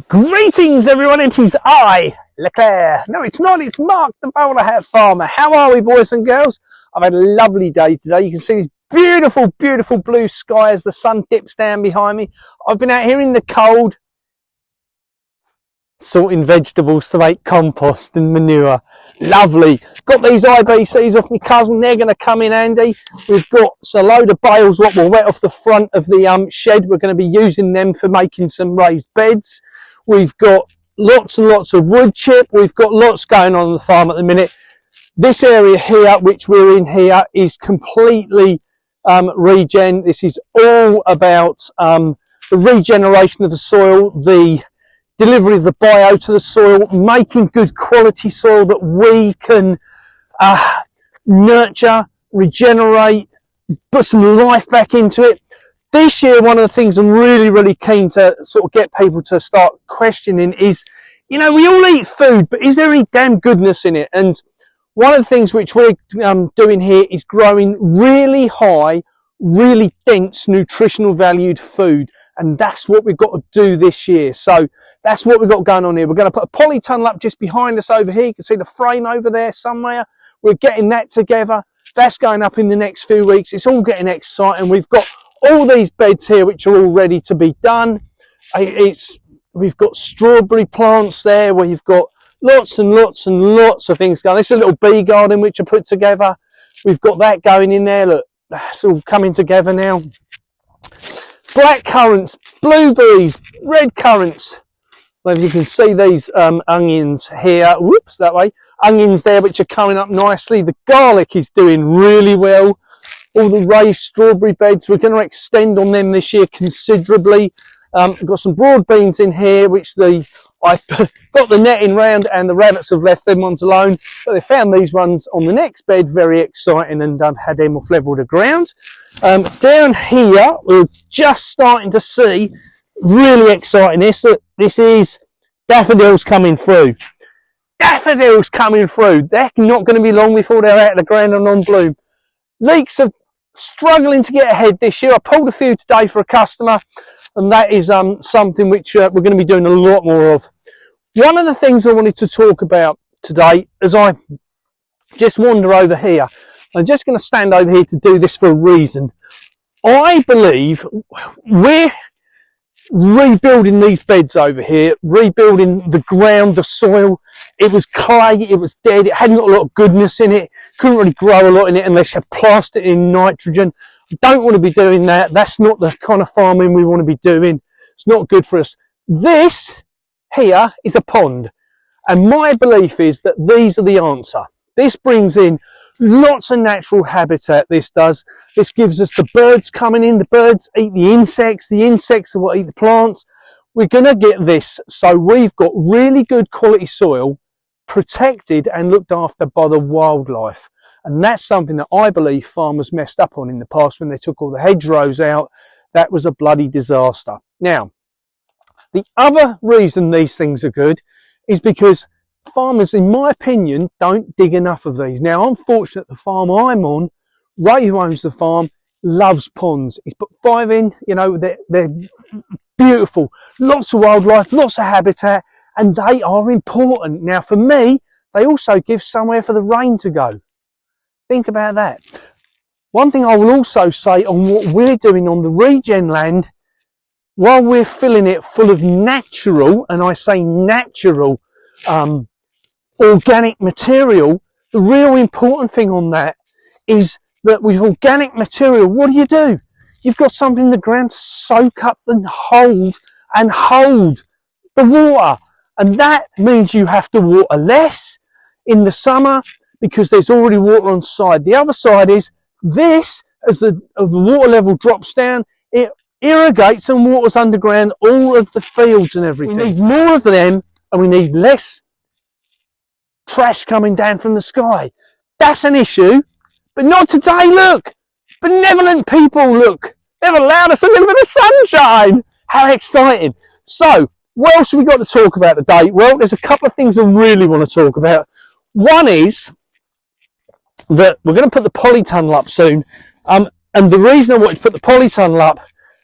Greetings everyone, it is I, Leclerc. No, it's not, it's Mark the Bowlerhat Farmer. How are we, boys and girls? I've had a lovely day today. You can see this beautiful, beautiful blue sky as the sun dips down behind me. I've been out here in the cold, sorting vegetables to make compost and manure. Lovely. Got these IBCs off my cousin, they're going to come in handy. We've got a load of bales what will wet off the front of the shed. We're going to be using them for making some raised beds. We've got lots and lots of wood chip. We've got lots going on the farm at the minute. This area here, which we're in here, is completely regen. This is all about the regeneration of the soil, the delivery of the bio to the soil, making good quality soil that we can nurture, regenerate, put some life back into it. This year, one of the things I'm really keen to sort of get people to start questioning is, you know, we all eat food, but is there any damn goodness in it? And one of the things which we're doing here is growing really high, really dense, nutritional valued food. And that's what we've got to do this year. So that's what we've got going on here. We're going to put a polytunnel up just behind us over here. You can see the frame over there somewhere. We're getting that together. That's going up in the next few weeks. It's all getting exciting. We've got all these beds here which are all ready to be done. We've got strawberry plants there. We've got lots and lots and lots of things going. This is a little bee garden which I put together. We've got that going in there. Look, that's all coming together now. Black currants, blueberries, red currants. As you can see, these onions here, whoops, that way, onions there which are coming up nicely. The garlic is doing really well. All the raised strawberry beds, we're going to extend on them this year considerably. We've got some broad beans in here which I've got the netting round and the rabbits have left them ones alone, but they found these ones on the next bed very exciting and had them off level to ground. Down here we're just starting to see really exciting this is daffodils coming through. Daffodils coming through. They're not going to be long before they're out of the ground and on bloom. Leeks are struggling to get ahead this year. I pulled a few today for a customer, and that is something which we're going to be doing a lot more of. One of the things I wanted to talk about today, as I just wander over here, I'm just going to stand over here to do this for a reason. I believe we're rebuilding these beds over here, rebuilding the ground, the soil. It was clay, it was dead, it hadn't got a lot of goodness in it, couldn't really grow a lot in it unless you plastered it in nitrogen. Don't want to be doing that. That's not the kind of farming we want to be doing. It's not good for us. This here is a pond, and my belief is that these are the answer. This brings in lots of natural habitat. This gives us the birds coming in. The birds eat the insects are what eat the plants. We're going to get this, so we've got really good quality soil protected and looked after by the wildlife. And that's something that I believe farmers messed up on in the past when they took all the hedgerows out. That was a bloody disaster. Now, the other reason these things are good is because farmers, in my opinion, don't dig enough of these. Now, I'm fortunate the farm I'm on, Ray, who owns the farm, loves ponds. He's put 5 in, you know, they're beautiful. Lots of wildlife, lots of habitat, and they are important. Now, for me, they also give somewhere for the rain to go. Think about that. One thing I will also say on what we're doing on the regen land, while we're filling it full of natural, and I say natural, organic material, the real important thing on that is that with organic material, what do? You've got something in the ground to soak up and hold the water. And that means you have to water less in the summer because there's already water on side. The other side is this, as the water level drops down, it irrigates and waters underground all of the fields and everything. We need more of them and we need less trash coming down from the sky. That's an issue, but not today. Look, benevolent people, look, they've allowed us a little bit of sunshine. How exciting. So what else have we got to talk about today? Well, there's a couple of things I really want to talk about. One is that we're going to put the polytunnel up soon, and the reason I wanted to put the polytunnel up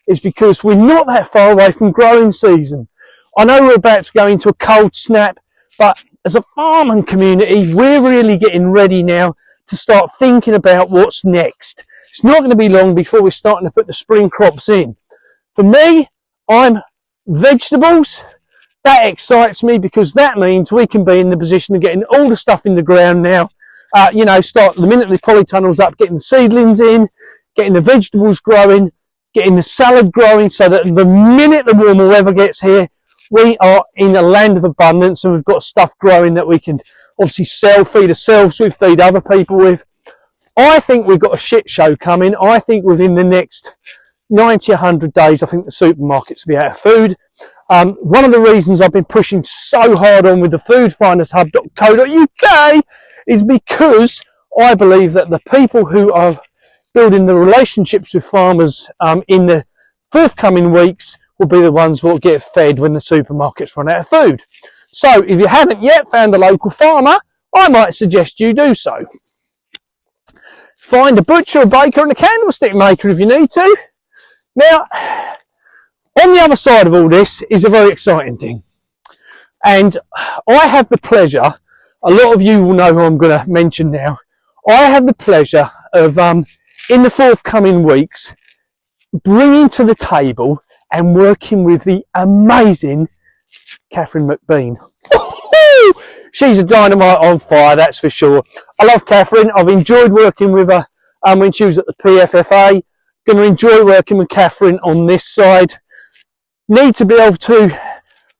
is because we're not that far away from growing season. I know we're about to go into a cold snap, but as a farming community, we're really getting ready now to start thinking about what's next. It's not going to be long before we're starting to put the spring crops in. For me, I'm vegetables. That excites me because that means we can be in the position of getting all the stuff in the ground now. You know, start the minute the polytunnel's up, getting the seedlings in, getting the vegetables growing, getting the salad growing, so that the minute the warmer weather gets here, we are in a land of abundance and we've got stuff growing that we can obviously sell, feed ourselves with, feed other people with. I think we've got a shit show coming. I think within the next 90, 100 days, I think the supermarkets will be out of food. One of the reasons I've been pushing so hard on with the foodfindershub.co.uk is because I believe that the people who are building the relationships with farmers in the forthcoming weeks will be the ones who will get fed when the supermarkets run out of food. So if you haven't yet found a local farmer, I might suggest you do so. Find a butcher, a baker and a candlestick maker if you need to. Now, on the other side of all this is a very exciting thing. And I have the pleasure, a lot of you will know who I'm going to mention now, I have the pleasure of, in the forthcoming weeks, bringing to the table and working with the amazing Catherine McBean. She's a dynamite on fire, that's for sure. I love Catherine. I've enjoyed working with her when she was at the PFFA. Going to enjoy working with Catherine on this side. Need to be able to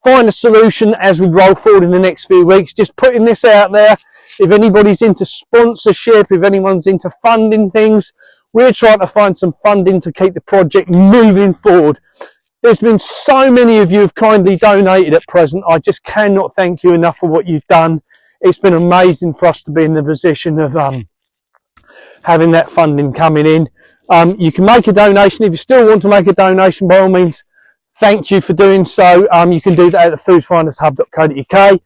find a solution as we roll forward in the next few weeks. Just putting this out there. If anybody's into sponsorship, if anyone's into funding things, we're trying to find some funding to keep the project moving forward. There's been so many of you have kindly donated at present. I just cannot thank you enough for what you've done. It's been amazing for us to be in the position of having that funding coming in. You can make a donation. If you still want to make a donation, by all means, thank you for doing so. You can do that at the foodfindershub.co.uk.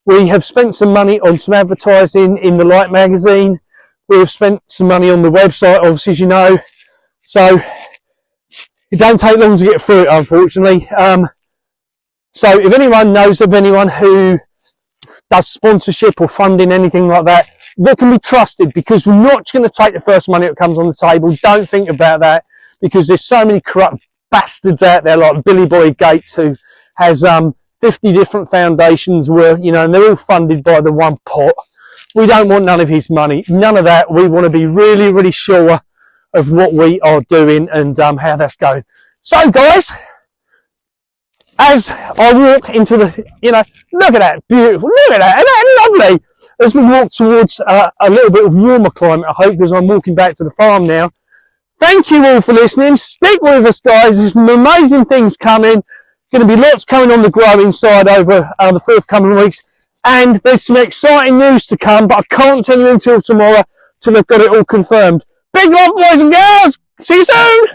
We have spent some money on some advertising in the Light magazine. We have spent some money on the website, obviously, as you know. So it don't take long to get through it, unfortunately. So if anyone knows of anyone who does sponsorship or funding, anything like that can be trusted, because we're not going to take the first money that comes on the table. Don't think about that, because there's so many corrupt bastards out there like Billy Boy Gates, who has 50 different foundations where, you know, and they're all funded by the one pot. We don't want none of his money, none of that. We want to be really, really sure of what we are doing and how that's going. So guys, as I walk into the, you know, look at that, beautiful, look at that, isn't that lovely? As we walk towards a little bit of warmer climate, I hope, because I'm walking back to the farm now. Thank you all for listening. Stick with us, guys. There's some amazing things coming. Going to be lots coming on the growing side over the forthcoming weeks. And there's some exciting news to come, but I can't tell you until tomorrow, till I've got it all confirmed. Big love, boys and girls. See you soon.